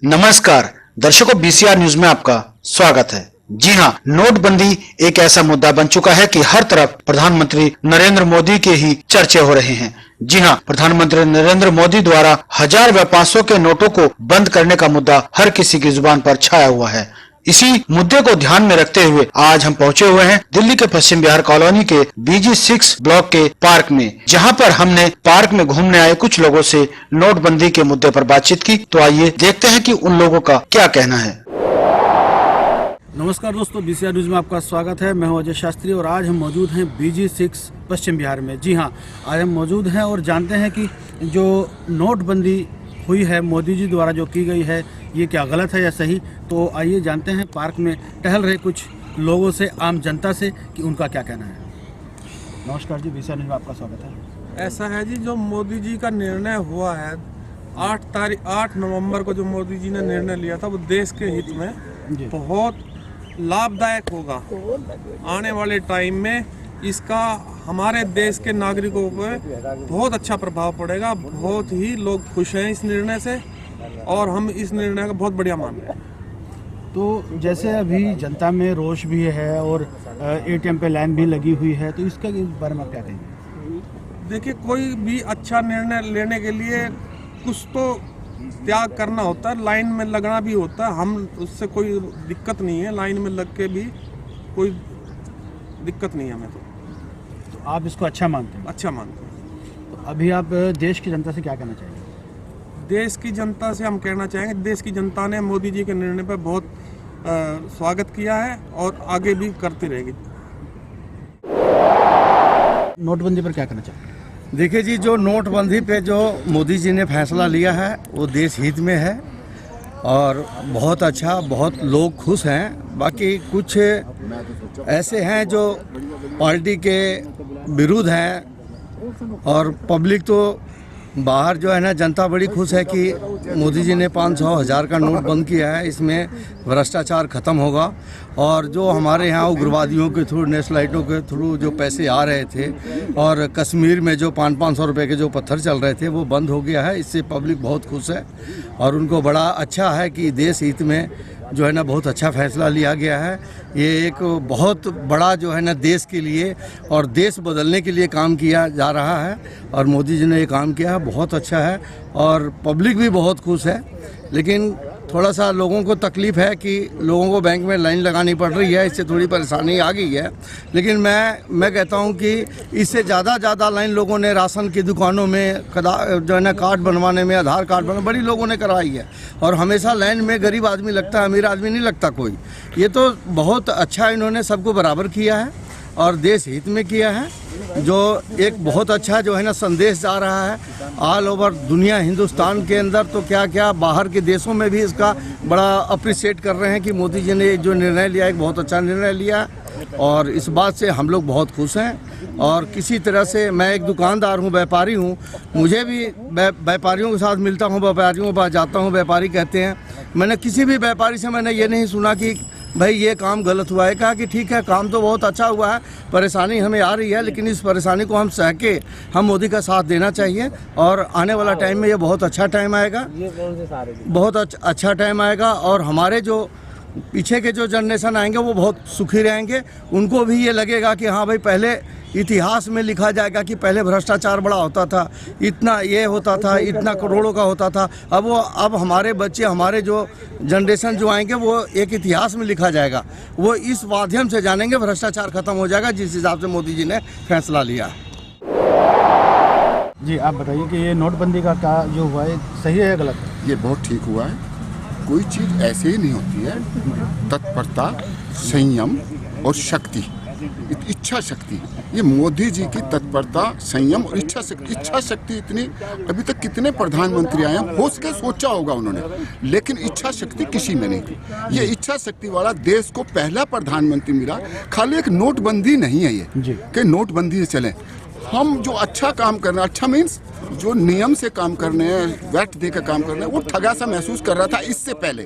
नमस्कार दर्शकों, BCR news में आपका स्वागत है। जी हां, नोटबंदी एक ऐसा मुद्दा बन चुका है कि हर तरफ प्रधानमंत्री नरेंद्र मोदी के ही चर्चे हो रहे हैं। जी हां, प्रधानमंत्री नरेंद्र मोदी द्वारा 1000 व 500 के नोटों को बंद करने का मुद्दा हर किसी की जुबान पर छाया हुआ है। इसी मुद्दे को ध्यान में रखते हुए आज हम पहुंचे हुए हैं दिल्ली के पश्चिम बिहार कॉलोनी के BG6 ब्लॉक के पार्क में, जहां पर हमने पार्क में घूमने आए कुछ लोगों से नोटबंदी के मुद्दे पर बातचीत की। तो आइए देखते हैं कि उन लोगों का क्या कहना है। नमस्कार दोस्तों, बीसीआर न्यूज में आपका स्वागत है। मैं हूं अजय शास्त्री और आज हम मौजूद हैं BG6 पश्चिम बिहार में। जी हां, आज हम मौजूद हैं और जानते हैं कि जो नोटबंदी हुई है मोदी जी द्वारा जो की गई है, ये क्या गलत है या सही। तो आइए जानते हैं पार्क में टहल रहे कुछ लोगों से, आम जनता से, कि उनका क्या कहना है। नमस्कार जी, बीसीआर न्यूज में आपका स्वागत है। ऐसा है जी, जो मोदी जी का निर्णय हुआ है 8 नवंबर को जो मोदी जी ने निर्णय लिया था, वो देश के हित में बहुत लाभदायक होगा। आने वाले टाइम में इसका हमारे देश के नागरिकों पर बहुत अच्छा प्रभाव पड़ेगा। बहुत ही लोग खुश हैं इस निर्णय से और हम इस निर्णय का बहुत बढ़िया मान रहे हैं। तो जैसे अभी जनता में रोष भी है और ATM पे लाइन भी लगी हुई है, तो इसके बारे में आप क्या कहेंगे? देखिए, कोई भी अच्छा निर्णय लेने के लिए कुछ तो त्याग करना होता है, लाइन में लगना भी होता है। हम उससे कोई दिक्कत नहीं है, लाइन में लग के भी कोई दिक्कत नहीं है हमें। तो आप इसको अच्छा मानते हैं? अच्छा मानते हैं। तो अभी आप देश की जनता से क्या कहना चाहेंगे? देश की जनता से हम कहना चाहेंगे, देश की जनता ने मोदी जी के निर्णय पर बहुत स्वागत किया है और आगे भी करती रहेगी। नोटबंदी पर क्या कहना चाहेंगे? देखिए जी, जो नोटबंदी पे जो मोदी जी ने फैसला लिया है वो देश हित में है और बहुत अच्छा, बहुत लोग खुश हैं। बाकी कुछ ऐसे हैं जो पार्टी के विरुद्ध हैं और पब्लिक तो बाहर जो है ना, जनता बड़ी खुश है कि मोदी जी ने 500 1000 का नोट बंद किया है। इसमें भ्रष्टाचार खत्म होगा और जो हमारे यहाँ उग्रवादियों के थ्रू, नेशनलाइटों के थ्रू जो पैसे आ रहे थे और कश्मीर में जो 500 रुपये के जो पत्थर चल रहे थे वो बंद हो गया है। इससे पब्लिक बहुत खुश है और उनको बड़ा अच्छा है कि देश हित में जो है ना बहुत अच्छा फैसला लिया गया है। ये एक बहुत बड़ा जो है ना देश के लिए और देश बदलने के लिए काम किया जा रहा है और मोदी जी ने ये काम किया है, बहुत अच्छा है और पब्लिक भी बहुत खुश है। लेकिन थोड़ा सा लोगों को तकलीफ़ है कि लोगों को बैंक में लाइन लगानी पड़ रही है, इससे थोड़ी परेशानी आ गई है। लेकिन मैं कहता हूं कि इससे ज़्यादा लाइन लोगों ने राशन की दुकानों में जो है ना कार्ड बनवाने में, आधार कार्ड बनवाने बड़ी लोगों ने कराई है और हमेशा लाइन में गरीब आदमी लगता है, अमीर आदमी नहीं लगता कोई। ये तो बहुत अच्छा इन्होंने सबको बराबर किया है और देश हित में किया है, जो एक बहुत अच्छा जो है ना संदेश जा रहा है ऑल ओवर दुनिया। हिंदुस्तान के अंदर तो क्या बाहर के देशों में भी इसका बड़ा अप्रिशिएट कर रहे हैं कि मोदी जी ने जो निर्णय लिया, एक बहुत अच्छा निर्णय लिया और इस बात से हम लोग बहुत खुश हैं। और किसी तरह से मैं एक दुकानदार हूँ, व्यापारी हूँ, मुझे भी व्यापारियों के साथ मिलता हूँ, व्यापारियों के पास जाता हूँ। व्यापारी कहते हैं, मैंने किसी भी व्यापारी से मैंने ये नहीं सुना कि भाई ये काम गलत हुआ है। कहा कि ठीक है, काम तो बहुत अच्छा हुआ है, परेशानी हमें आ रही है, लेकिन इस परेशानी को हम सह के हम मोदी का साथ देना चाहिए और आने वाला टाइम में ये बहुत अच्छा टाइम आएगा, बहुत अच्छा टाइम आएगा और हमारे जो पीछे के जो जनरेशन आएंगे वो बहुत सुखी रहेंगे। उनको भी ये लगेगा कि हाँ भाई, पहले इतिहास में लिखा जाएगा कि पहले भ्रष्टाचार बड़ा होता था, इतना ये होता था, इतना करोड़ों का होता था। अब हमारे बच्चे, हमारे जो जनरेशन जो आएंगे वो एक इतिहास में लिखा जाएगा, वो इस माध्यम से जानेंगे भ्रष्टाचार खत्म हो जाएगा, जिस हिसाब से मोदी जी ने फैसला लिया। जी आप बताइए कि ये नोटबंदी का जो हुआ है सही है या गलत है? ये बहुत ठीक हुआ है। कोई चीज़ ऐसे ही नहीं होती है। तत्परता, संयम और शक्ति, इच्छा शक्ति, ये मोदी जी की तत्परता, संयम और इच्छा शक्ति इतनी, अभी तक कितने प्रधानमंत्री आए हैं, हो सके सोचा होगा उन्होंने, लेकिन इच्छा शक्ति किसी में नहीं थी। ये इच्छा शक्ति वाला देश को पहला प्रधानमंत्री मिला। खाली एक नोटबंदी नहीं है ये कि नोटबंदी से चले। हम जो अच्छा काम करना, अच्छा मीन्स जो नियम से काम करने हैं, वैट दे के काम करने हैं, वो ठगा सा महसूस कर रहा था इससे पहले।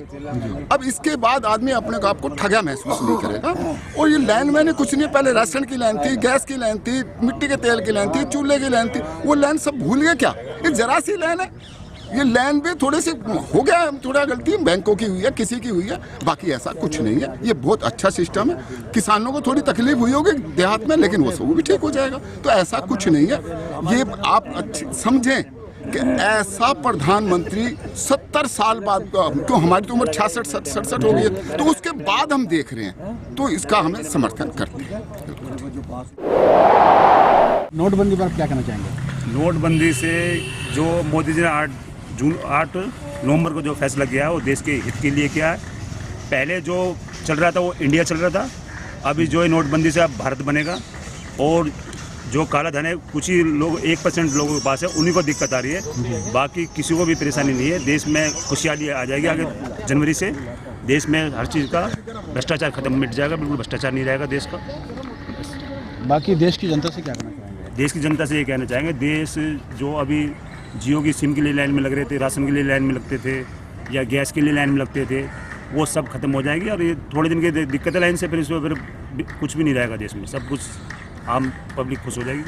अब इसके बाद आदमी अपने आप को ठगा महसूस नहीं करेगा। और ये लाइन मैंने कुछ नहीं, पहले राशन की लाइन थी, गैस की लाइन थी, मिट्टी के तेल की लाइन थी, चूल्हे की लाइन थी, वो लाइन सब भूल गए क्या? ये जरा सी लाइन है ये लैंड पे थोड़े से हो गया, थोड़ा गलती बैंकों की हुई है, किसी की हुई है, बाकी ऐसा कुछ नहीं है। ये बहुत अच्छा सिस्टम है। किसानों को थोड़ी तकलीफ हुई होगी देहात में, लेकिन वो सब भी ठीक हो जाएगा। तो ऐसा कुछ नहीं है। ये आप समझें कि ऐसा प्रधानमंत्री 70 साल बाद, क्यों हमारी तो उम्र 66-67 हो गई है, तो उसके बाद हम देख रहे हैं, तो इसका हमें समर्थन करते हैं। नोटबंदी पर आप क्या कहना चाहेंगे? नोटबंदी से जो मोदी जी ने 8 नवंबर को जो फैसला किया है वो देश के हित के लिए किया है। पहले जो चल रहा था वो इंडिया चल रहा था, अभी जो है नोटबंदी से अब भारत बनेगा। और जो काला धन है कुछ ही लोग 1% लोगों के पास है, उन्हीं को दिक्कत आ रही है, बाकी किसी को भी परेशानी नहीं है। देश में खुशहाली आ जाएगी आगे जनवरी से। देश में हर चीज़ का भ्रष्टाचार खत्म, मिट जाएगा, बिल्कुल भ्रष्टाचार नहीं रहेगा देश का। बाकी देश की जनता से क्या कहना चाहेंगे? देश की जनता से ये कहना चाहेंगे, देश जो अभी जियो की सिम के लिए लाइन में लग रहे थे, राशन के लिए लाइन में लगते थे या गैस के लिए लाइन में लगते थे, वो सब खत्म हो जाएगी। और ये थोड़े दिन की दिक्कत है लाइन से, फिर इसमें फिर कुछ भी नहीं रहेगा देश में, सब कुछ आम पब्लिक खुश हो जाएगी।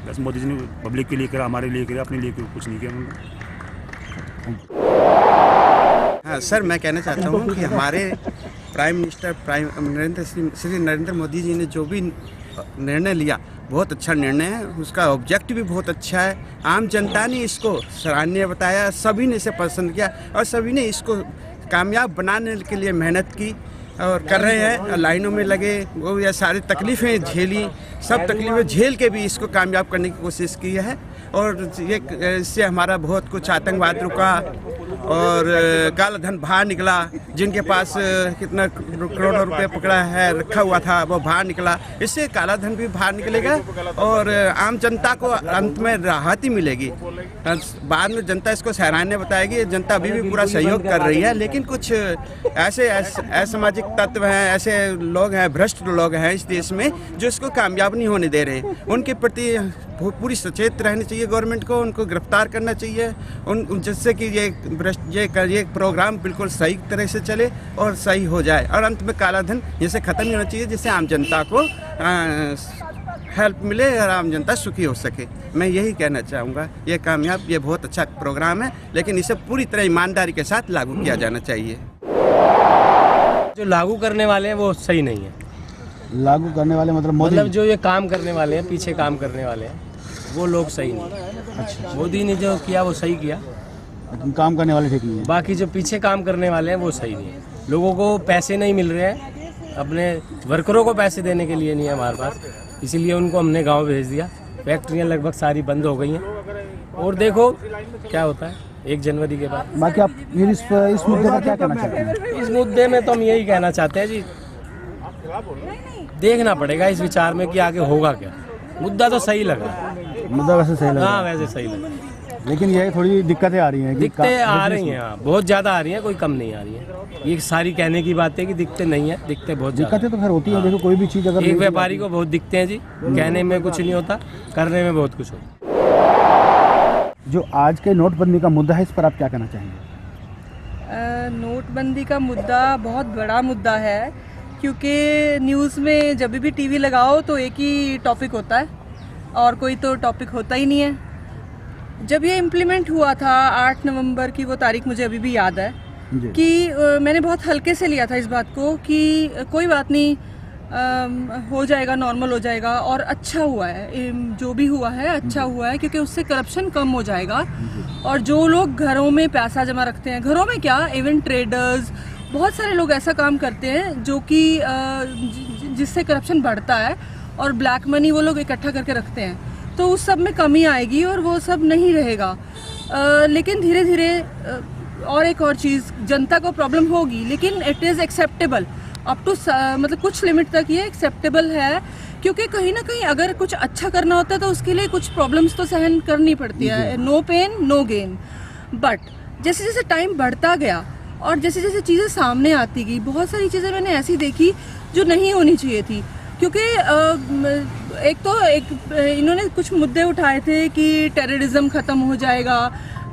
बस मोदी जी ने पब्लिक के लिए करा, हमारे लिए करा, अपने लिए कुछ नहीं किया उन्होंने। हाँ सर, मैं कहना चाहता हूँ कि हमारे प्राइम मिनिस्टर श्री नरेंद्र मोदी जी ने जो भी निर्णय लिया बहुत अच्छा निर्णय है। उसका ऑब्जेक्टिव भी बहुत अच्छा है। आम जनता ने इसको सराहनीय बताया, सभी ने इसे पसंद किया और सभी ने इसको कामयाब बनाने के लिए मेहनत की और कर रहे हैं। लाइनों में लगे, वो ये सारी तकलीफ़ें झेली, सब तकलीफ़ें झेल के भी इसको कामयाब करने की कोशिश की है। और ये इससे हमारा बहुत कुछ आतंकवाद रुका और काला धन बाहर निकला। जिनके पास कितना करोड़ों रुपए पकड़ा है, रखा हुआ था, वो बाहर निकला। इससे काला धन भी बाहर निकलेगा और आम जनता को अंत में राहत ही मिलेगी। बाद में जनता इसको सराहनीय बताएगी। जनता अभी भी पूरा सहयोग कर रही है, लेकिन कुछ ऐसे असामाजिक तत्व हैं, ऐसे लोग हैं, भ्रष्ट लोग हैं इस देश में जो इसको कामयाब नहीं होने दे रहे। उनके प्रति पूरी सचेत रहनी चाहिए गवर्नमेंट को, उनको गिरफ्तार करना चाहिए उन जिससे कि ये प्रोग्राम बिल्कुल सही तरह से चले और सही हो जाए और अंत में काला धन जैसे ख़त्म ही होना चाहिए, जिससे आम जनता को हेल्प मिले और आम जनता सुखी हो सके। मैं यही कहना चाहूँगा। ये कामयाब, ये बहुत अच्छा प्रोग्राम है, लेकिन इसे पूरी तरह ईमानदारी के साथ लागू किया जाना चाहिए। जो लागू करने वाले हैं वो सही नहीं है। लागू करने वाले मतलब जो ये काम करने वाले हैं, पीछे काम करने वाले हैं, वो लोग सही नहीं। अच्छा, मोदी ने जो किया वो सही किया, काम करने वाले ठीक नहीं है। बाकी जो पीछे काम करने वाले हैं वो सही नहीं है। लोगों को पैसे नहीं मिल रहे हैं, अपने वर्करों को पैसे देने के लिए नहीं है हमारे पास, इसीलिए उनको हमने गांव भेज दिया। फैक्ट्रियां लगभग सारी बंद हो गई हैं और देखो क्या होता है 1 जनवरी के बाद। बाकी आप इस मुद्दे पर क्या कहना चाहते हैं? इस मुद्दे में तो हम यही कहना चाहते हैं जी, देखना पड़ेगा इस विचार में कि आगे होगा क्या। मुद्दा तो सही लग रहा है, मुद्दा वैसे सही लग रहा है। हाँ वैसे सही लग रहा है, लेकिन ये थोड़ी दिक्कतें आ रही हैं। दिक्कतें आ रही हैं, हाँ बहुत ज़्यादा आ रही हैं, कोई कम नहीं आ रही है। ये सारी कहने की बात है कि दिक्कतें नहीं है, दिक्कतें बहुत ज़्यादा। दिक्कतें तो खैर होती हैं। देखो कोई भी चीज़ अगर एक व्यापारी को बहुत दिक्कतें हैं जी, कहने में कुछ नहीं होता, करने में बहुत कुछ होता। जो आज के नोटबंदी का मुद्दा है, इस पर आप क्या कहना चाहेंगे? नोटबंदी का मुद्दा बहुत बड़ा मुद्दा है, क्योंकि न्यूज़ में जब भी टीवी लगाओ तो एक ही टॉपिक होता है और कोई तो टॉपिक होता ही नहीं है। जब ये इम्प्लीमेंट हुआ था 8 नवंबर की, वो तारीख मुझे अभी भी याद है कि मैंने बहुत हल्के से लिया था इस बात को कि कोई बात नहीं, हो जाएगा, नॉर्मल हो जाएगा। और अच्छा हुआ है, जो भी हुआ है अच्छा हुआ है, क्योंकि उससे करप्शन कम हो जाएगा। और जो लोग घरों में पैसा जमा रखते हैं, घरों में क्या, इवन ट्रेडर्स, बहुत सारे लोग ऐसा काम करते हैं जो कि जिससे करप्शन बढ़ता है और ब्लैक मनी वो लोग इकट्ठा करके रखते हैं, तो उस सब में कमी आएगी और वो सब नहीं रहेगा। लेकिन धीरे धीरे और एक और चीज़, जनता को प्रॉब्लम होगी, लेकिन it is acceptable up to, मतलब कुछ लिमिट तक ये एक्सेप्टेबल है। क्योंकि कहीं ना कहीं अगर कुछ अच्छा करना होता है तो उसके लिए कुछ प्रॉब्लम्स तो सहन करनी पड़ती है। No pain no gain. But जैसे जैसे टाइम बढ़ता गया और जैसे जैसे चीज़ें सामने आती गई, बहुत सारी चीज़ें मैंने ऐसी देखी जो नहीं होनी चाहिए थी। क्योंकि एक इन्होंने कुछ मुद्दे उठाए थे कि टेररिज्म ख़त्म हो जाएगा,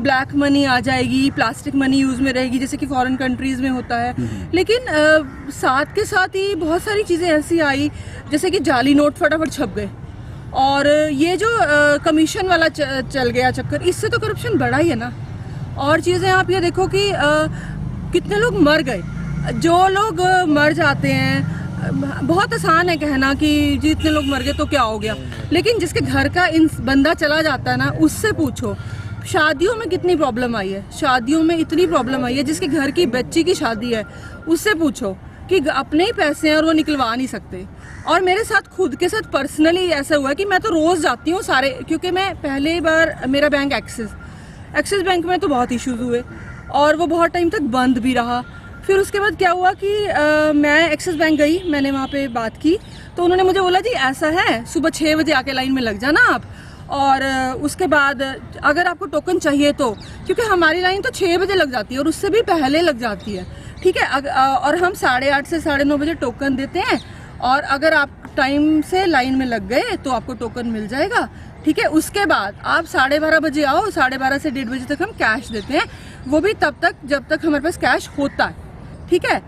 ब्लैक मनी आ जाएगी, प्लास्टिक मनी यूज़ में रहेगी जैसे कि फॉरेन कंट्रीज़ में होता है। लेकिन साथ के साथ ही बहुत सारी चीज़ें ऐसी आई, जैसे कि जाली नोट फटाफट छप गए और ये जो कमीशन वाला चल गया चक्कर, इससे तो करप्शन बढ़ा ही है ना। और चीज़ें आप ये देखो कि कितने लोग मर गए। जो लोग मर जाते हैं, बहुत आसान है कहना कि जितने लोग मर गए तो क्या हो गया, लेकिन जिसके घर का बंदा चला जाता है ना, उससे पूछो शादियों में कितनी प्रॉब्लम आई है, शादियों में इतनी प्रॉब्लम आई है। जिसके घर की बच्ची की शादी है, उससे पूछो कि अपने ही पैसे हैं और वो निकलवा नहीं सकते। और मेरे साथ खुद के साथ पर्सनली ऐसा हुआ कि मैं तो रोज़ जाती हूँ सारे, क्योंकि मैं पहले बार मेरा बैंक एक्सिस बैंक में तो बहुत इश्यूज हुए और वो बहुत टाइम तक बंद भी रहा। फिर उसके बाद क्या हुआ कि मैं एक्सिस बैंक गई, मैंने वहाँ पे बात की तो उन्होंने मुझे बोला जी ऐसा है, सुबह 6 बजे आके लाइन में लग जाना आप, और उसके बाद अगर आपको टोकन चाहिए तो, क्योंकि हमारी लाइन तो 6 बजे लग जाती है और उससे भी पहले लग जाती है, ठीक है। और हम 8:30 से 9:30 बजे टोकन देते हैं, और अगर आप टाइम से लाइन में लग गए तो आपको टोकन मिल जाएगा, ठीक है। उसके बाद आप 12:30 बजे आओ, 12:30 से 1:30 बजे तक हम कैश देते हैं, वो भी तब तक जब तक हमारे पास कैश होता है, ठीक है।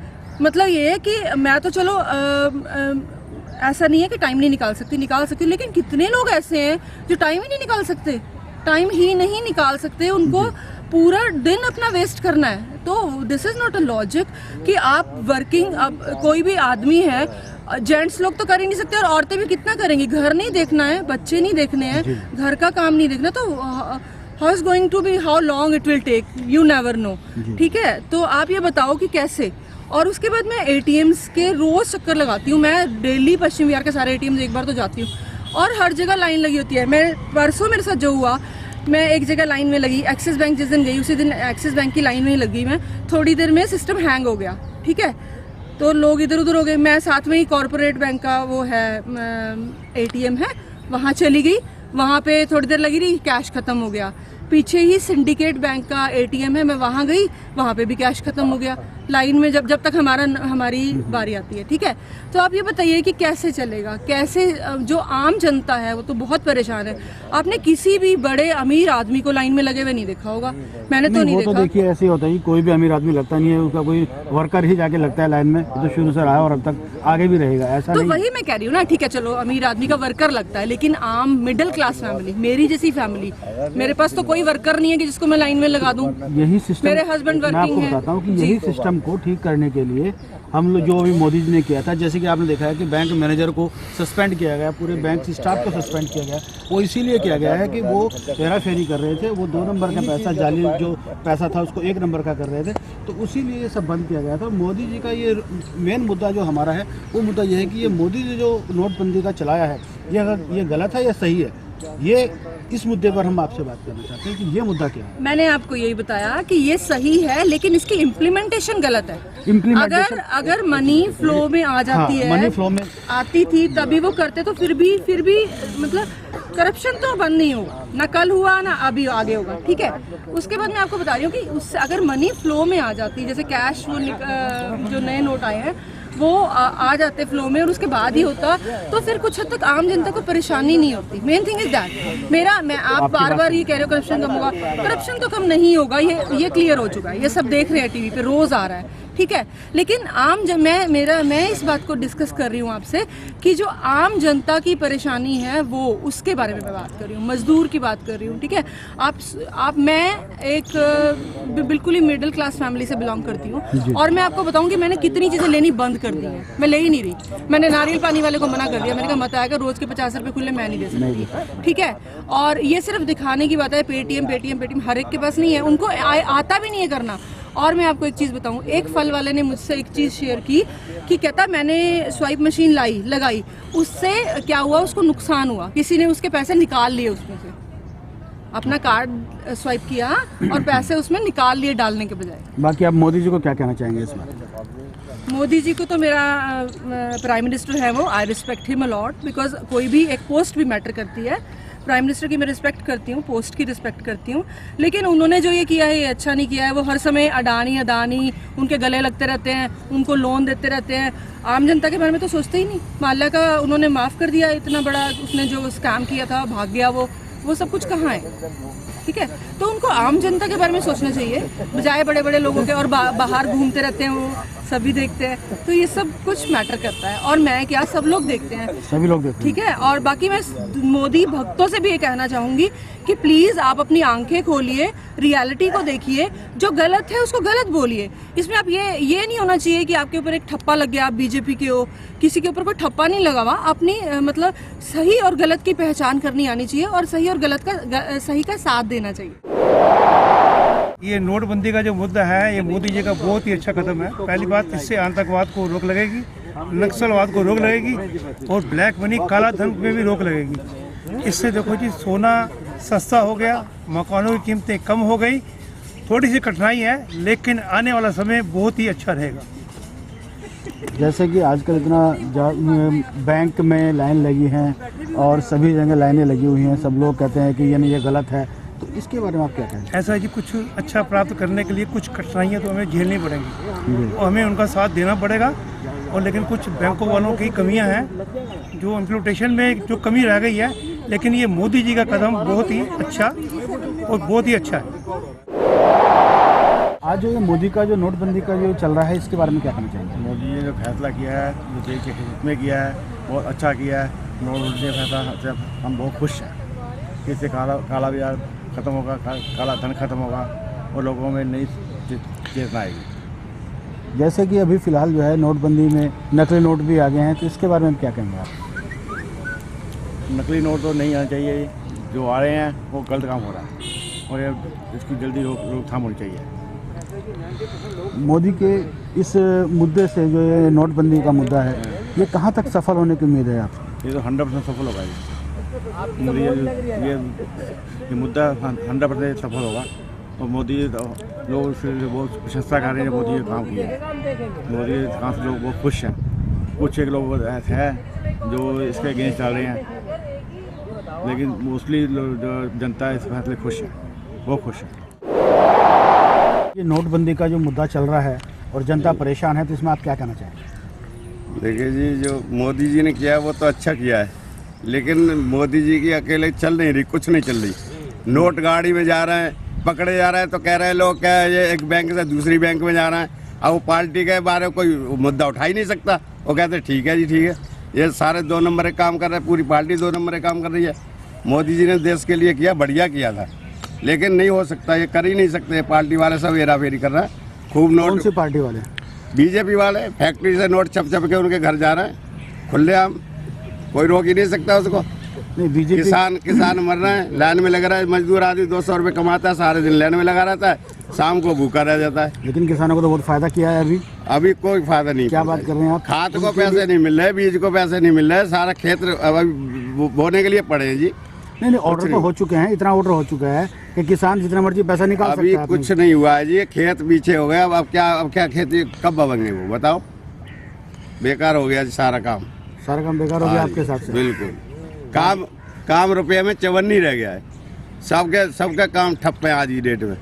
मतलब ये है कि मैं तो चलो ऐसा नहीं है कि टाइम नहीं निकाल सकती, लेकिन कितने लोग ऐसे हैं जो टाइम ही नहीं निकाल सकते, उनको पूरा दिन अपना वेस्ट करना है। तो this is not a logic कि आप वर्किंग, अब कोई भी आदमी है, जेंट्स लोग तो कर ही नहीं सकते और औरतें भी कितना करेंगी, घर नहीं देखना है, बच्चे नहीं देखने हैं, घर का काम नहीं देखना, तो how is going to be, how long it will take, you never know, ठीक है। तो आप ये बताओ कि कैसे। और उसके बाद मैं एटीएम्स के रोज़ चक्कर लगाती हूँ, मैं डेली पश्चिम बिहार के सारे एटीएम्स एक बार तो जाती हूँ और हर जगह लाइन लगी होती है। मैं परसों मेरे साथ जो हुआ, मैं एक जगह लाइन में लगी, एक्सिस बैंक जिस दिन गई उसी दिन एक्सिस बैंक की लाइन में ही लगी मैं, थोड़ी देर में सिस्टम हैंग हो गया, ठीक है, तो लोग इधर उधर हो गए। मैं साथ में ही कॉर्पोरेट बैंक का वो है एटीएम है, वहाँ चली गई, वहाँ पे थोड़ी देर लगी रही, कैश ख़त्म हो गया। पीछे ही सिंडिकेट बैंक का एटीएम है, मैं वहाँ गई, वहाँ पे भी कैश ख़त्म हो गया लाइन में, जब तक हमारी बारी आती है, ठीक है। तो आप ये बताइए कि कैसे चलेगा, कैसे, जो आम जनता है वो तो बहुत परेशान है। आपने किसी भी बड़े अमीर आदमी को लाइन में लगे हुए नहीं देखा होगा, मैंने तो नहीं देखा। तो देखिए ऐसे होता है, कोई भी अमीर आदमी लगता नहीं है, उसका कोई वर्कर ही जाके लगता है लाइन में, तो शुरू से रहा और अब तक आगे भी रहेगा, ऐसा तो नहीं। वही मैं कह रही हूँ ना, ठीक है, चलो अमीर आदमी का वर्कर लगता है, लेकिन आम मिडिल क्लास फैमिली, मेरी जैसी फैमिली, मेरे पास तो कोई वर्कर नहीं है कि जिसको मैं लाइन में लगा दूं। यही सिस्टम, मेरे हस्बैंड वर्किंग है। बताता हूँ कि यही सिस्टम को ठीक करने के लिए हम लोग, जो अभी मोदी जी ने किया था, जैसे कि आपने देखा है कि बैंक मैनेजर को सस्पेंड किया गया, पूरे बैंक स्टाफ को सस्पेंड किया गया, वो इसीलिए किया गया है कि वो हेराफेरी कर रहे थे, वो 2 नंबर का पैसा, जाली जो पैसा था उसको 1 नंबर का कर रहे थे, तो उसीलिए ये सब बंद किया गया था। मोदी जी का ये मेन मुद्दा जो हमारा है, वो मुद्दा ये है कि ये मोदी जी जो नोटबंदी का चलाया है, ये गलत है या सही है, ये इस मुद्दे पर हम आपसे बात करना चाहते हैं कि ये मुद्दा क्या है। मैंने आपको यही बताया कि ये सही है, लेकिन इसकी इम्प्लीमेंटेशन गलत है। अगर मनी फ्लो में आ जाती है, मनी फ्लो में आती थी तभी वो करते, तो फिर भी मतलब करप्शन तो बंद नहीं होगा, ना कल हुआ ना अभी आगे होगा, ठीक है। उसके बाद मैं आपको बता रही हूँ कि उससे अगर मनी फ्लो में आ जाती, जैसे कैश वो जो नए नोट आए हैं वो आ जाते फ्लो में, और उसके बाद ही होता, तो फिर कुछ हद तक आम जनता को परेशानी नहीं होती। Main thing is that. मैं आप बार ये कह रहे हो करप्शन कम होगा, करप्शन तो कम नहीं होगा, ये क्लियर हो चुका है, ये सब देख रहे हैं टीवी पे, रोज आ रहा है, ठीक है। लेकिन मैं इस बात को डिस्कस कर रही हूँ आपसे कि जो आम जनता की परेशानी है वो, उसके बारे में मैं बात कर रही हूँ, मजदूर की बात कर रही हूँ, ठीक है। मैं एक बिल्कुल ही मिडिल क्लास फैमिली से बिलोंग करती हूँ, और मैं आपको बताऊँ कि मैंने कितनी चीज़ें लेनी बंद कर दी हैं, मैं ले ही नहीं रही। मैंने नारियल पानी वाले को मना कर दिया, मैंने कहा मत आएगा, रोज के 50 रुपये खुले मैं नहीं दे सकती, ठीक है। और ये सिर्फ दिखाने की बात है, पेटीएम हर एक के पास नहीं है, उनको आता भी नहीं है करना। और मैं आपको एक चीज़ बताऊं, एक फल वाले ने मुझसे एक चीज़ शेयर की कि कहता मैंने स्वाइप मशीन लगाई, उससे क्या हुआ, उसको नुकसान हुआ, किसी ने उसके पैसे निकाल लिए, उसमें से अपना कार्ड स्वाइप किया और पैसे उसमें निकाल लिए डालने के बजाय। बाकी आप मोदी जी को क्या कहना चाहेंगे इस बात? मोदी जी को तो मेरा प्राइम मिनिस्टर है वो, I respect him a lot, because कोई भी एक पोस्ट भी मैटर करती है। प्राइम मिनिस्टर की मैं रिस्पेक्ट करती हूँ, पोस्ट की रिस्पेक्ट करती हूँ, लेकिन उन्होंने जो ये किया है ये अच्छा नहीं किया है। वो हर समय अडानी उनके गले लगते रहते हैं, उनको लोन देते रहते हैं, आम जनता के बारे में तो सोचते ही नहीं। माल्या का उन्होंने माफ़ कर दिया, इतना बड़ा उसने जो स्कैम किया था, भाग गया वो सब कुछ कहाँ है, ठीक है। तो उनको आम जनता के बारे में सोचना चाहिए, बजाय बड़े बड़े लोगों के, और बाहर घूमते रहते हैं वो, सभी देखते हैं, तो ये सब कुछ मैटर करता है। और मैं क्या, सब लोग देखते हैं, सभी लोग देखते ठीक है। और बाकी मैं मोदी भक्तों से भी ये कहना चाहूँगी कि प्लीज़ आप अपनी आंखें खोलिए, रियलिटी को देखिए, जो गलत है उसको गलत बोलिए। इसमें आप ये नहीं होना चाहिए कि आपके ऊपर एक ठप्पा लग गया, आप बीजेपी के हो, किसी के ऊपर कोई ठप्पा नहीं लगा हुआ। अपनी मतलब सही और गलत की पहचान करनी आनी चाहिए और सही और गलत का सही का साथ देना चाहिए। ये नोटबंदी का जो मुद्दा है, ये मोदी जी का बहुत ही अच्छा कदम है। पहली बात, इससे आतंकवाद को रोक लगेगी, नक्सलवाद को रोक लगेगी और ब्लैक मनी, काला धन में भी रोक लगेगी। इससे देखो जी, सोना सस्ता हो गया, मकानों की कीमतें कम हो गई। थोड़ी सी कठिनाई है, लेकिन आने वाला समय बहुत ही अच्छा रहेगा। जैसे कि आजकल इतना बैंक में लाइन लगी हैं और सभी जगह लाइनें लगी हुई हैं, सब लोग कहते हैं कि ये गलत है, तो इसके बारे में आप क्या कहेंगे? ऐसा है जी, कुछ अच्छा प्राप्त करने के लिए कुछ कठिनाइयाँ तो हमें झेलनी पड़ेंगी और हमें उनका साथ देना पड़ेगा। और लेकिन कुछ बैंकों वालों की कमियां हैं, जो इम्प्लीमेंटेशन में जो कमी रह गई है, लेकिन ये मोदी जी का कदम बहुत ही अच्छा और बहुत ही अच्छा है। आज जो ये मोदी का जो नोटबंदी का जो चल रहा है, इसके बारे में क्या कहना चाहेंगे? मोदी जी ने जो फैसला किया है, जो देश के हित में किया है, बहुत अच्छा किया है। नोटबंदी फैसला से हम बहुत खुश हैं। इससे काला बाजार खत्म होगा, काला धन खत्म होगा और लोगों में नई चेतना आएगी। जैसे कि अभी फ़िलहाल जो है नोटबंदी में नकली नोट भी आ गए हैं, तो इसके बारे में क्या कहेंगे आप? नकली नोट तो नहीं आना चाहिए, जो आ रहे हैं वो गलत काम हो रहा है और ये इसकी जल्दी रोकथाम होनी चाहिए। मोदी के इस मुद्दे से, जो ये नोटबंदी का मुद्दा है, ये कहाँ तक सफल होने की उम्मीद है आप? ये तो 100% सफल होगा। ये मुद्दा 100% सफल होगा और मोदी लोग उससे बहुत प्रशंसा कर रहे हैं। मोदी ने काम किया है, मोदी के काम से लोग बहुत खुश हैं। कुछ एक लोग ऐसे हैं जो इसके अगेंस्ट चल रहे हैं, लेकिन मोस्टली जो जनता इस फैसले खुश है, बहुत खुश है। ये नोटबंदी का जो मुद्दा चल रहा है और जनता परेशान है, तो इसमें आप क्या कहना चाहेंगे? देखिए जी, जो मोदी जी ने किया है वो तो अच्छा किया है, लेकिन मोदी जी की अकेले चल नहीं रही, कुछ नहीं चल रही। नोट गाड़ी में जा रहे हैं, पकड़े जा रहे हैं तो कह रहे हैं लोग क्या ये एक बैंक से दूसरी बैंक में जा रहे हैं। अब वो पार्टी के बारे में कोई मुद्दा उठा ही नहीं सकता। वो कहते हैं ठीक है जी, ठीक है। ये सारे 2 नंबर के काम कर रहे हैं, पूरी पार्टी 2 नंबर के काम कर रही है। मोदी जी ने देश के लिए किया, बढ़िया किया था, लेकिन नहीं हो सकता, ये कर ही नहीं सकते। पार्टी वाले सब हेरा फेरी कर रहे हैं, खूब नोट। कौन सी पार्टी वाले? बीजेपी वाले फैक्ट्री से नोट छप छप के उनके घर जा रहे हैं खुलेआम, कोई रोक ही नहीं सकता उसको। नहीं, बीजेपी किसान मर रहे हैं, लाइन में लगा रहा है। मजदूर आदमी 200 रुपये कमाता है, सारे दिन लाइन में लगा रहता है, शाम को भूखा रह जाता है। लेकिन किसानों को तो बहुत फायदा किया है अभी कोई फायदा नहीं। क्या बात कर रहे हैं आप? खाद को पैसे नहीं मिल रहे, बीज को पैसे नहीं मिल रहे, सारा खेत अभी बोने के लिए पड़े हैं जी। नहीं, ऑर्डर तो हो चुके हैं, इतना ऑर्डर हो चुका है कि किसान जितना मर्जी पैसा निकाल सकता है। अभी कुछ नहीं हुआ है जी, खेत पीछे हो गया। अब क्या खेती कब बनेंगे वो बताओ? बेकार हो गया जी सारा काम बेकार हो गया आपके हिसाब से? बिल्कुल। काम रुपये में चवन्नी रह गया है। सबका काम ठप्प है आज की डेट में।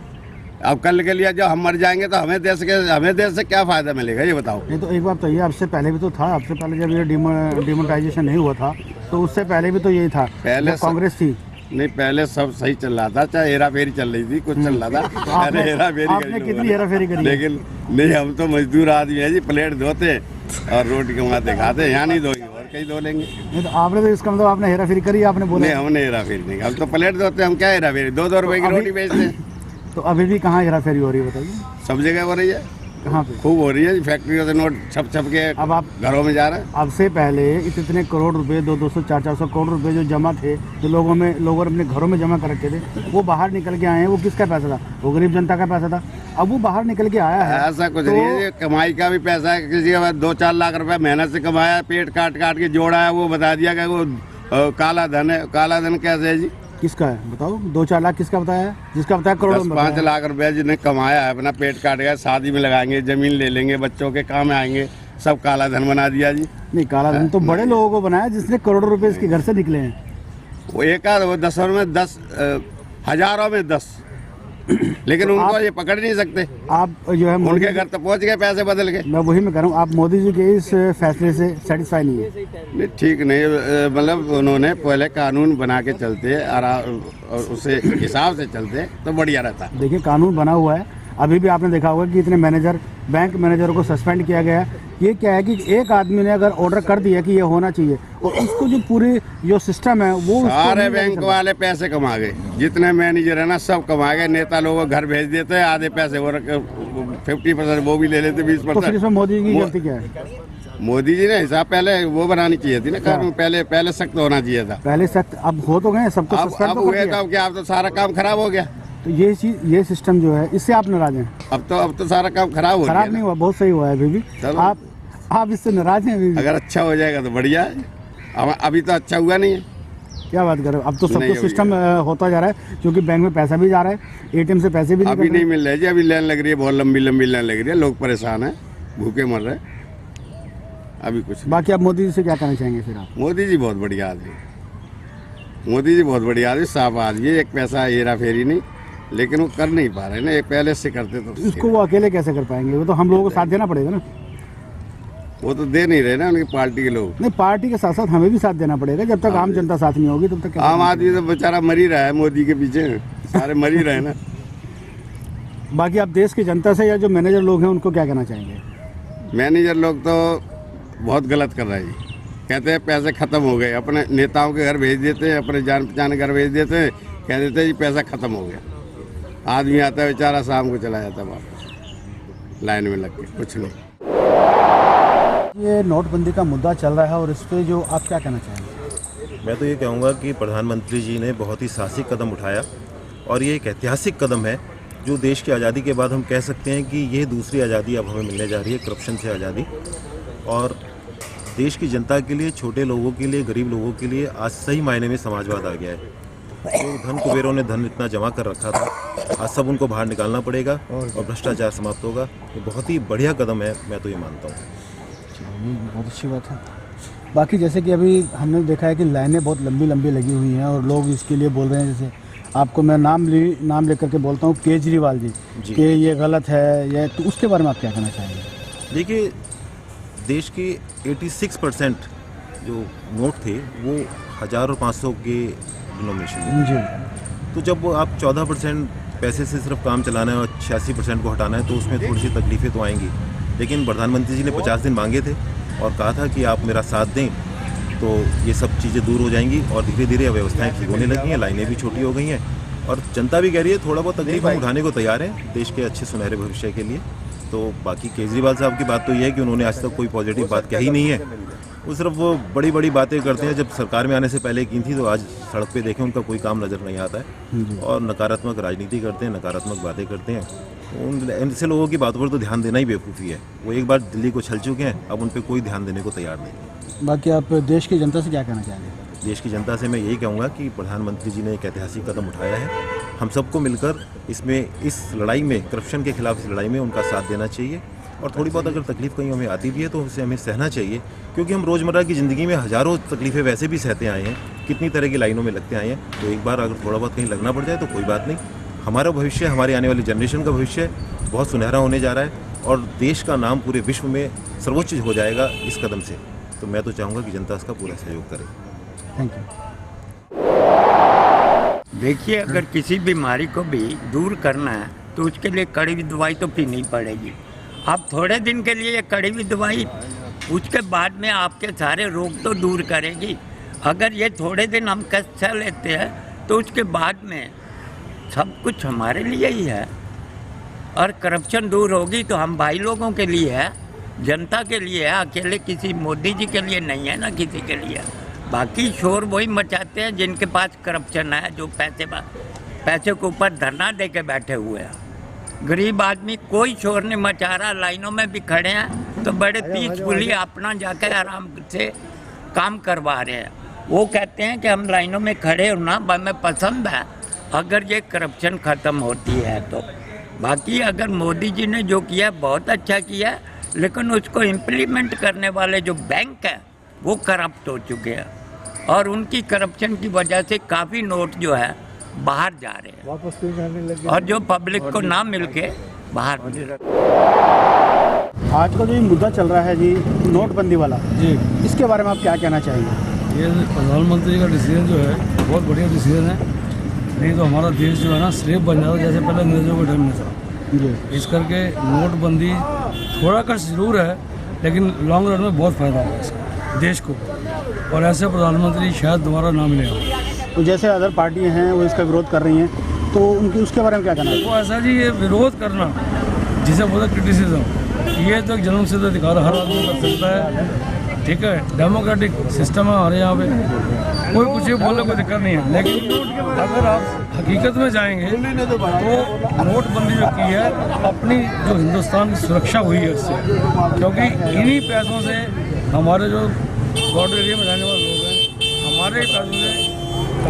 अब कल के लिए जब हम मर जाएंगे तो हमें देश से क्या फायदा मिलेगा ये बताओ? नहीं, तो एक बात तो ये, आपसे पहले भी तो था, आपसे पहले जब ये डिमोनेटाइजेशन नहीं हुआ था तो उससे पहले भी तो यही था, पहले कांग्रेस थी। नहीं, पहले सब सही चल रहा था, चाहे हेरा फेरी चल रही थी, कुछ चल रहा था। आपने कितनी हेरा फेरी करी? लेकिन नहीं, हम तो मजदूर आदमी है जी, प्लेट धोते और रोटी कमाते खाते, यहाँ नहीं धोएंगे और कहीं धो लेंगे। नहीं, तो आपने तो इसका मतलब आपने हेरा फेरी करी, आपने बोला? नहीं, हमने हेरा फेरी नहीं, हम तो प्लेट धोते, हम क्या हेरा फेरी? 2-2 रुपए की रोटी बेचते हैं। तो अभी भी कहाँ हेरा फेरी हो रही है बताइए? सब जगह हो रही है। कहाँ पे? खूब हो रही है, फैक्ट्रियों से नोट छप के अब आप घरों में जा रहे हैं। अब से पहले इतने करोड़ रुपए, 200, 400 करोड़ रुपए जो जमा थे, जो लोगों ने अपने घरों में जमा कर रखे थे, वो बाहर निकल के आए हैं। वो किसका पैसा था? वो गरीब जनता का पैसा था। अब वो बाहर निकल के आया है। ऐसा कुछ नहीं है, कमाई का भी पैसा है। किसी का 2-4 लाख रुपए मेहनत से कमाया, पेट काट के जोड़ा है, वो बता दिया कि वो काला धन है। काला धन कैसे है जी? किसका है बताओ? 2-4 लाख किसका बताया है? जिसका बताया करोड़ों में। 5 लाख रुपए जिन्हें कमाया है, अपना पेट काट गया, शादी में लगाएंगे, जमीन ले लेंगे, बच्चों के काम आएंगे, सब काला धन बना दिया जी। नहीं, काला धन तो बड़े लोगों को बनाया जिसने करोड़ों रुपए इसके घर से निकले हैं। वो एक आध, वो 10 में 10, हजारों में 10, लेकिन उनको ये पकड़ नहीं सकते। आप जो है उनके घर तो पहुंच गए पैसे बदल के। मैं वही मैं कह रहा हूँ, आप मोदी जी के इस फैसले से सेटिस्फाई नहीं है? नहीं, ठीक नहीं, मतलब उन्होंने पहले कानून बना के चलते और उसे हिसाब से चलते तो बढ़िया रहता। देखिए, कानून बना हुआ है अभी भी आपने देखा होगा कि इतने मैनेजर, बैंक मैनेजरों को सस्पेंड किया गया। ये क्या है कि एक आदमी ने अगर ऑर्डर कर दिया कि ये होना चाहिए और उसको जो पूरी जो सिस्टम है वो सारे बैंक वाले पैसे कमा गए, जितने मैनेजर है ना सब कमा गए। नेता लोगों को घर भेज देते हैं, आधे पैसे वो 50% वो भी ले लेते, 20%। तो फिर इसमें मोदी जी की गलती क्या है? मोदी जी ने हिसाब पहले वो बनानी चाहिए थी ना, कानून पहले सख्त होना चाहिए था। पहले सख्त, अब हो तो गए सबको सस्पेंड अब तो कर हुए दिया। तो क्या, अब तो सारा काम खराब हो गया। तो ये चीज, ये सिस्टम जो है इससे आप नाराज हैं? अब तो सारा काम खराब हो गया। खराब नहीं हुआ, बहुत सही हुआ है अभी भी। आप इससे नाराज हैं अभी भी? अगर अच्छा हो जाएगा तो बढ़िया है, अभी तो अच्छा हुआ नहीं है। क्या बात कर रहे हो? अब तो सब कुछ सिस्टम होता जा रहा है, क्योंकि बैंक में पैसा भी जा रहा है, एटीएम से पैसे भी अभी नहीं मिल रहे जी, अभी लाइन लग रही है, बहुत लंबी लाइन लग रही है, लोग परेशान है, भूखे मर रहे हैं। अभी कुछ बाकी आप मोदी जी से क्या कहना चाहेंगे फिर आप? मोदी जी बहुत बढ़िया आदमी, मोदी जी बहुत बढ़िया आदमी, साफ आदमी, एक पैसा हेरा फेरी नहीं, लेकिन वो कर नहीं पा रहे ना, एक पहले से करते तो। इसको वो अकेले कैसे कर पाएंगे? वो तो हम लोगों को साथ देना पड़ेगा ना। वो तो दे नहीं रहे ना उनकी पार्टी के लोग। नहीं, पार्टी के साथ साथ हमें भी साथ देना पड़ेगा। जब तक आम जनता साथ नहीं होगी तब तक आम आदमी तो बेचारा मर ही रहा है, मोदी के पीछे सारे मर ही रहे ना। बाकी आप देश की जनता से या जो मैनेजर लोग हैं उनको क्या कहना चाहेंगे? मैनेजर लोग तो बहुत गलत कर रहे हैं, कहते हैं पैसे खत्म हो गए, अपने नेताओं के घर भेज देते हैं, अपने जान पहचान के घर भेज देते हैं, कह देते हैं जी पैसा खत्म हो गया। आदमी आता है बेचारा, शाम को चला जाता है वापस लाइन में लग के, कुछ नहीं। ये नोटबंदी का मुद्दा चल रहा है और इस पर जो आप क्या कहना चाहेंगे? मैं तो ये कहूँगा कि प्रधानमंत्री जी ने बहुत ही साहसिक कदम उठाया और ये एक ऐतिहासिक कदम है, जो देश की आज़ादी के बाद हम कह सकते हैं कि ये दूसरी आज़ादी अब हमें मिलने जा रही है, करप्शन से आज़ादी। और देश की जनता के लिए, छोटे लोगों के लिए, गरीब लोगों के लिए आज सही मायने में समाजवाद आ गया है। तो धन कुबेरों ने धन इतना जमा कर रखा था, आज सब उनको बाहर निकालना पड़ेगा और भ्रष्टाचार समाप्त होगा। ये बहुत ही बढ़िया कदम है, मैं तो ये मानता हूँ। बहुत अच्छी बात है। बाकी जैसे कि अभी हमने देखा है कि लाइनें बहुत लंबी लंबी लगी हुई हैं और लोग इसके लिए बोल रहे हैं, जैसे आपको मैं नाम लेकर के बोलता हूँ केजरीवाल जी कि ये गलत है, ये तो उसके बारे में आप क्या कहना चाहेंगे? देखिए, देश के 86% जो नोट थे वो 1000 और 500 के डिनोमिनेशन जी। तो जब आप 14% पैसे से सिर्फ काम चलाना है और 86% को हटाना है तो उसमें थोड़ी सी तकलीफें तो आएंगी। लेकिन प्रधानमंत्री जी ने 50 दिन मांगे थे और कहा था कि आप मेरा साथ दें तो ये सब चीज़ें दूर हो जाएंगी और धीरे धीरे व्यवस्थाएं ठीक होने लगी हैं, लाइनें भी छोटी हो गई हैं और जनता भी कह रही है थोड़ा बहुत तकलीफ हम उठाने को तैयार हैं देश के अच्छे सुनहरे भविष्य के लिए। तो बाकी केजरीवाल साहब की बात तो ये है कि उन्होंने आज तक कोई पॉजिटिव बात कही नहीं है, वो सिर्फ वो बड़ी बड़ी बातें करते हैं। जब सरकार में आने से पहले की थी तो आज सड़क पे देखें उनका कोई काम नज़र नहीं आता है और नकारात्मक राजनीति करते हैं, नकारात्मक बातें करते हैं। उन ऐसे लोगों की बातों पर तो ध्यान देना ही बेवकूफ़ी है। वो एक बार दिल्ली को छल चुके हैं, अब उन पर कोई ध्यान देने को तैयार नहीं। बाकी आप देश की जनता से क्या कहना चाहेंगे? देश की जनता से मैं यही कहूँगा कि प्रधानमंत्री जी ने एक ऐतिहासिक कदम उठाया है, हम सबको मिलकर इस लड़ाई में, करप्शन के खिलाफ इस लड़ाई में उनका साथ देना चाहिए। और थोड़ी बहुत अगर तकलीफ कहीं हमें आती भी है तो उसे हमें सहना चाहिए, क्योंकि हम रोज़मर्रा की ज़िंदगी में हज़ारों तकलीफ़ें वैसे भी सहते आए हैं, कितनी तरह की लाइनों में लगते आए हैं। तो एक बार अगर थोड़ा बहुत कहीं लगना पड़ जाए तो कोई बात नहीं। हमारा भविष्य, हमारी आने वाली जनरेशन का भविष्य बहुत सुनहरा होने जा रहा है और देश का नाम पूरे विश्व में सर्वोच्च हो जाएगा इस कदम से। तो मैं तो चाहूँगा कि जनता इसका पूरा सहयोग करे। Thank you. देखिए, अगर किसी बीमारी को भी दूर करना है तो उसके लिए कड़वी दवाई तो पीनी पड़ेगी। आप थोड़े दिन के लिए कड़वी दवाई, उसके बाद में आपके सारे रोग तो दूर करेगी। अगर ये थोड़े दिन हम कष्ट सह लेते हैं तो उसके बाद में सब कुछ हमारे लिए ही है। और करप्शन दूर होगी तो हम भाई लोगों के लिए है, जनता के लिए है, अकेले किसी मोदी जी के लिए नहीं है ना किसी के लिए। बाकी शोर वही मचाते हैं जिनके पास करप्शन है, जो पैसे के ऊपर धरना दे के बैठे हुए हैं। गरीब आदमी कोई शोर नहीं मचा रहा, लाइनों में भी खड़े हैं तो बड़े पीसफुली अपना जाकर आराम से काम करवा रहे हैं। वो कहते हैं कि हम लाइनों में खड़े होना हमें पसंद है अगर ये करप्शन ख़त्म होती है तो। बाकी अगर मोदी जी ने जो किया बहुत अच्छा किया, लेकिन उसको इम्प्लीमेंट करने वाले जो बैंक हैं वो करप्ट हो चुके हैं और उनकी करप्शन की वजह से काफ़ी नोट जो है बाहर जा रहे हैं वापस और जो पब्लिक को ना मिलके बाहर। आज का जो ये मुद्दा चल रहा है जी, नोटबंदी वाला जी, इसके बारे में आप क्या कहना चाहेंगे? ये प्रधानमंत्री का डिसीजन जो है बहुत बढ़िया डिसीजन है, नहीं तो हमारा देश जो है ना स्लेब बन जाता जैसे पहले अंग्रेजों के टाइम में था। इस करके नोटबंदी थोड़ा कष्ट जरूर है, लेकिन लॉन्ग रन में बहुत फायदा होगा इसका देश को, और ऐसे प्रधानमंत्री शायद दोबारा ना मिलेगा। तो जैसे अदर पार्टियां हैं वो इसका विरोध कर रही हैं, तो उनकी उसके बारे में क्या कहना है? वो ऐसा जी, ये विरोध करना जिसे बोलते क्रिटिसिज्म, ये तो एक जन्म सिद्ध अधिकार हर आदमी कर सकता है, ठीक है। डेमोक्रेटिक सिस्टम है हमारे यहाँ पे, कोई कुछ भी बोलने को दिक्कत नहीं है। लेकिन अगर आप हकीकत में जाएंगे तो नोटबंदी जो की है, अपनी जो हिंदुस्तान की सुरक्षा हुई है उससे, क्योंकि इन्हीं पैसों से हमारे जो बॉर्डर एरिया में रहने वाले लोग हैं, हमारे ही पैसों से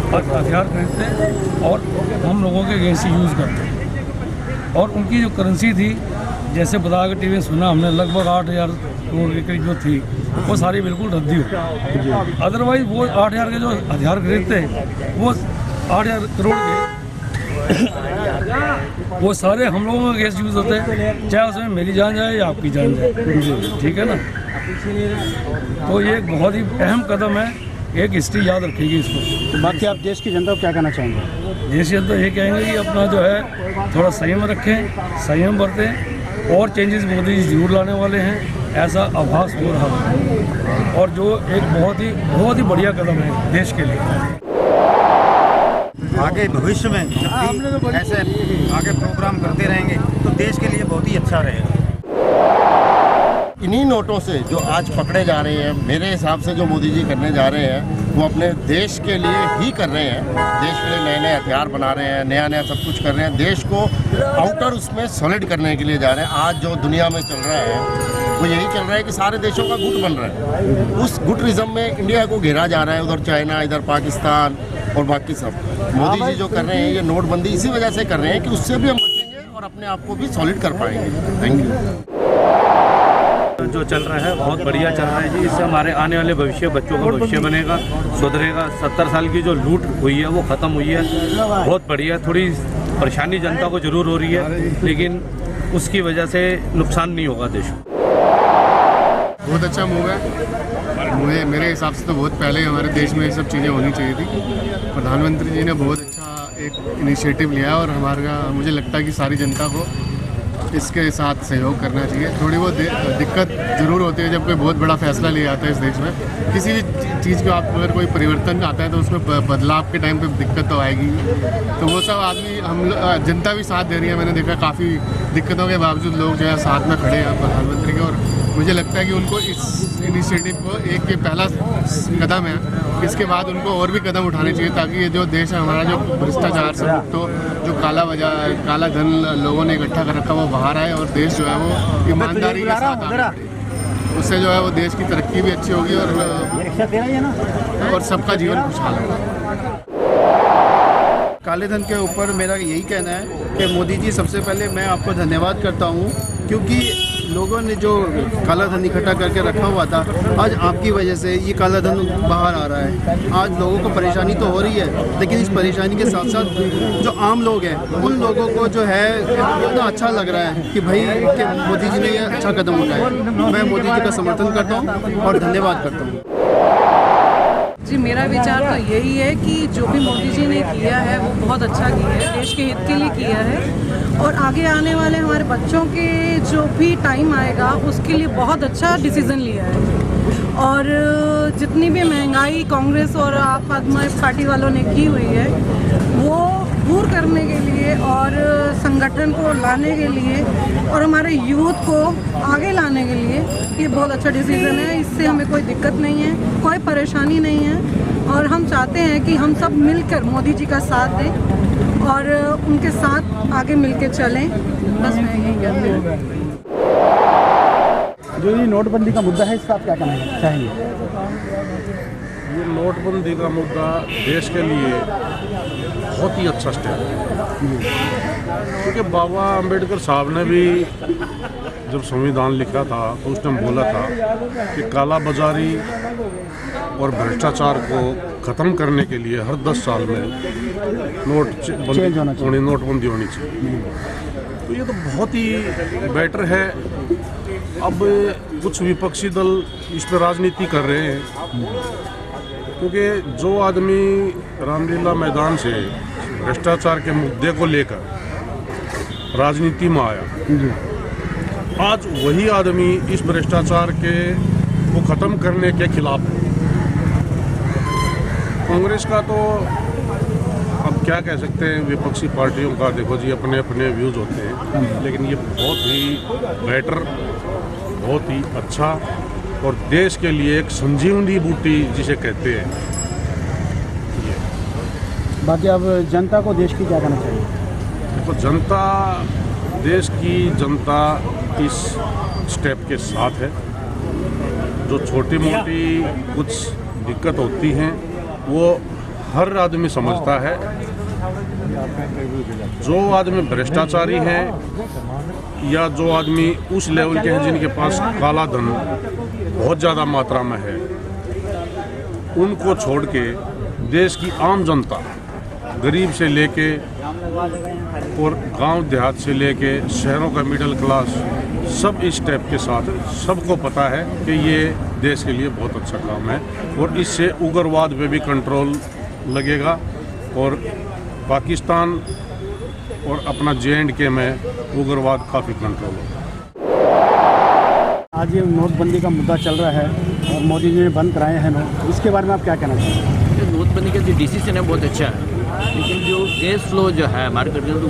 हथियार खरीदते हैं और हम लोगों के अगेंस्ट यूज़ करते हैं। और उनकी जो करेंसी थी, जैसे बता के टीवी में सुना हमने, लगभग 8,000 करोड़ के करीब जो थी, वो सारी बिल्कुल रद्दी हो। अदरवाइज वो 8,000 के जो हथियार खरीदते हैं, वो 8,000 करोड़ के वो सारे हम लोगों के अगेंस्ट यूज़ होते हैं, चाहे उसमें मेरी जान जाए या आपकी जान जाए, ठीक है ना। तो ये एक बहुत ही अहम कदम है, एक हिस्ट्री याद रखेगी इसको। तो बाकी आप देश की जनता को क्या कहना चाहेंगे? देश की जनता ये कहेंगे कि अपना जो है थोड़ा संयम रखें, संयम बरतें, और चेंजेस मोदी जी जरूर लाने वाले हैं, ऐसा आभास हो रहा है, और जो एक बहुत ही बढ़िया कदम है देश के लिए। आगे भविष्य में जब भी ऐसे आगे प्रोग्राम करते रहेंगे तो देश के लिए बहुत ही अच्छा रहेगा। इन्हीं नोटों से जो आज पकड़े जा रहे हैं, मेरे हिसाब से जो मोदी जी करने जा रहे हैं वो अपने देश के लिए ही कर रहे हैं। देश के लिए नए नए हथियार बना रहे हैं, नया नया सब कुछ कर रहे हैं, देश को आउटर उसमें सॉलिड करने के लिए जा रहे हैं। आज जो दुनिया में चल रहा है वो यही चल रहा है कि सारे देशों का गुट बन रहा है। उस गुटरिज्म में इंडिया को घेरा जा रहा है, उधर चाइना, इधर पाकिस्तान और बाकी सब। मोदी जी जो कर रहे हैं ये नोटबंदी इसी वजह से कर रहे हैं कि उससे भी हम बचेंगे और अपने आप को भी सॉलिड कर पाएंगे। Thank you. जो चल रहा है बहुत बढ़िया चल रहा है जी, इससे हमारे आने वाले भविष्य, बच्चों का भविष्य बनेगा, सुधरेगा। 70 साल की जो लूट हुई है वो ख़त्म हुई है, बहुत बढ़िया। थोड़ी परेशानी जनता को जरूर हो रही है, लेकिन उसकी वजह से नुकसान नहीं होगा देश को। बहुत अच्छा मूव है, मेरे हिसाब से तो बहुत पहले हमारे देश में ये सब चीज़ें होनी चाहिए थी। प्रधानमंत्री जी ने बहुत अच्छा एक इनिशिएटिव लिया और मुझे लगता है कि सारी जनता को इसके साथ सहयोग करना चाहिए। थोड़ी बहुत दिक्कत ज़रूर होती है जब कोई बहुत बड़ा फैसला लिया जाता है इस देश में। किसी भी चीज़ को आप अगर कोई परिवर्तन आता है तो उसमें बदलाव के टाइम पे दिक्कत तो आएगी, तो वो सब आदमी जनता भी साथ दे रही है। मैंने देखा काफ़ी दिक्कतों के बावजूद लोग जो है साथ में खड़े हैं प्रधानमंत्री के, और मुझे लगता है कि उनको इस इनिशिएटिव को एक ये पहला कदम है, इसके बाद उनको और भी कदम उठाने चाहिए ताकि ये जो देश है हमारा, जो भ्रष्टाचार से मुक्त हो, जो काला धन लोगों ने इकट्ठा कर रखा वो बाहर आए और देश जो है वो ईमानदारी के साथ आगे बढ़े। उससे जो है वो देश की तरक्की भी अच्छी होगी और सबका जीवन खुशहाल होगा। काले धन के ऊपर मेरा यही कहना है कि मोदी जी, सबसे पहले मैं आपको धन्यवाद करता हूँ, क्योंकि लोगों ने जो काला धन इकट्ठा करके रखा हुआ था, आज आपकी वजह से ये काला धन बाहर आ रहा है। आज लोगों को परेशानी तो हो रही है, लेकिन इस परेशानी के साथ साथ जो आम लोग हैं उन लोगों को जो है इतना अच्छा लग रहा है कि भाई कि मोदी जी ने ये अच्छा कदम उठाया। मैं मोदी जी का समर्थन करता हूँ और धन्यवाद करता हूँ। जी, मेरा विचार तो यही है कि जो भी मोदी जी ने किया है वो बहुत अच्छा किया है, देश के हित के लिए किया है, और आगे आने वाले हमारे बच्चों के जो भी टाइम आएगा उसके लिए बहुत अच्छा डिसीज़न लिया है। और जितनी भी महंगाई कांग्रेस और आप आदमी पार्टी वालों ने की हुई है वो दूर करने के लिए और संगठन को लाने के लिए और हमारे यूथ को आगे लाने के लिए ये बहुत अच्छा डिसीज़न है। इससे हमें कोई दिक्कत नहीं है, कोई परेशानी नहीं है, और हम चाहते हैं कि हम सब मिलकर मोदी जी का साथ दें और उनके साथ आगे मिलकर चलें। बस मैं यही कहती हूँ। जो ये नोटबंदी का मुद्दा है, इसका आप क्या कहना चाहेंगे? ये नोटबंदी का मुद्दा देश के लिए बहुत ही अच्छा स्टेप है, क्योंकि बाबा अंबेडकर साहब ने भी जब संविधान लिखा था तो उसने बोला था कि काला बाजारी और भ्रष्टाचार को ख़त्म करने के लिए हर 10 साल में नोटबंदी होनी चाहिए। तो ये तो बहुत ही बेटर है। अब कुछ विपक्षी दल इस पर राजनीति कर रहे हैं, क्योंकि जो आदमी रामलीला मैदान से भ्रष्टाचार के मुद्दे को लेकर राजनीति में आया। आज वही आदमी इस भ्रष्टाचार के को ख़त्म करने के खिलाफ है। कांग्रेस का तो अब क्या कह सकते हैं, विपक्षी पार्टियों का देखो जी अपने अपने व्यूज़ होते हैं, लेकिन ये बहुत ही बेटर, बहुत ही अच्छा और देश के लिए एक संजीवनी बूटी जिसे कहते हैं। बाकी अब जनता को देश की क्या करना चाहिए? देखो जनता, देश की जनता इस स्टेप के साथ है। जो छोटी मोटी कुछ दिक्कत होती हैं वो हर आदमी समझता है। जो आदमी भ्रष्टाचारी है या जो आदमी उस लेवल के हैं जिनके पास काला धन बहुत ज़्यादा मात्रा में है, उनको छोड़ के देश की आम जनता, गरीब से लेके और गांव देहात से लेके शहरों का मिडिल क्लास, सब इस स्टेप के साथ सबको पता है कि ये देश के लिए बहुत अच्छा काम है और इससे उग्रवाद पे भी कंट्रोल लगेगा और पाकिस्तान और अपना J&K में उग्रवाद काफ़ी कंट्रोल होगा। आज ये नोटबंदी का मुद्दा चल रहा है और मोदी जी ने बंद कराए हैं नोट, इसके बारे में आप क्या कहना चाहते हैं? नोटबंदी का जो डिसीजन है बहुत अच्छा है, लेकिन जो कैश फ्लो जो है मार्केट में, तो वो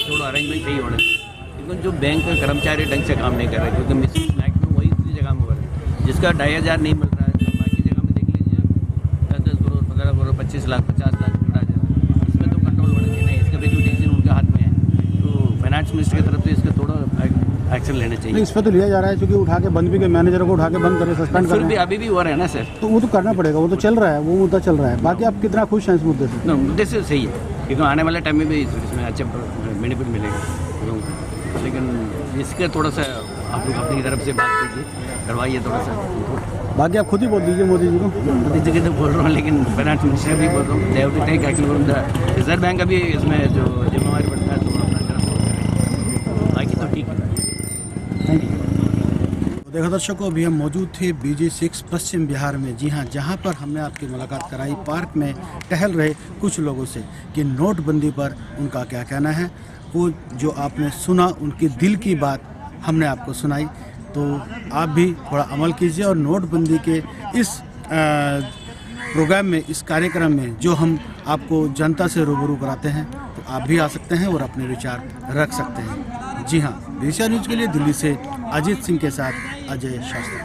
थोड़ा अरेंजमेंट सही होना चाहिए। लेकिन जो बैंक के कर्मचारी ढंग से काम नहीं कर रहे, क्योंकि मिसिंग बैंक में वही दूसरी जगह में हो रहा है, जिसका 2,500 नहीं मिल रहा है, तो बाकी जगह में देख लीजिए 10-10 करोड़ 15 करोड़ 25 लाख 50 लाख पकड़ा जाए। इसमें तो कंट्रोल होना चाहिए। नहीं, इसका रेगुलेशन उनके हाथ में है, तो फाइनेंस मिनिस्टर की तरफ से इसका थोड़ा एक्शन लेना चाहिए। इस पर तो लिया जा रहा है क्योंकि उठा के बंद भी के मैनेजरों को उठा के बंद करे, सस्पेंड कर फिर भी अभी भी हो रहा है ना सर, तो वो तो करना पड़ेगा, वो तो चल रहा है, वो मुद्दा चल रहा है। बाकी आप कितना खुश हैं इस मुद्दे से? मुद्दे से सही है, क्योंकि आने वाले टाइम में भी इसमें अच्छा बेनिफिट मिलेगा। लेकिन इसके थोड़ा सा आप लोग अपनी तरफ से बात कीजिए, करवाइए थोड़ा सा। बाकी आप खुद ही बोल दीजिए मोदी जी को। मोदी जी तो बोल रहा हूँ, लेकिन फाइनेंस मिनिस्टर भी बोल रहा हूँ, they have to take action. Reserve bank का भी इसमें जो जिम्मेवारी बढ़ता है तो अपना तरफ, बाकी तो ठीक है। Thank you. देखो दर्शकों, अभी हम मौजूद थे BG6 पश्चिम बिहार में। जी हाँ, जहाँ पर हमने आपकी मुलाकात कराई पार्क में टहल रहे कुछ लोगों से कि नोटबंदी पर उनका क्या कहना है। वो जो आपने सुना, उनकी दिल की बात हमने आपको सुनाई, तो आप भी थोड़ा अमल कीजिए और नोटबंदी के इस प्रोग्राम में, इस कार्यक्रम में जो हम आपको जनता से रूबरू कराते हैं, तो आप भी आ सकते हैं और अपने विचार रख सकते हैं। जी हाँ, BCR न्यूज़ के लिए दिल्ली से अजीत सिंह के साथ अजय शास्त्री।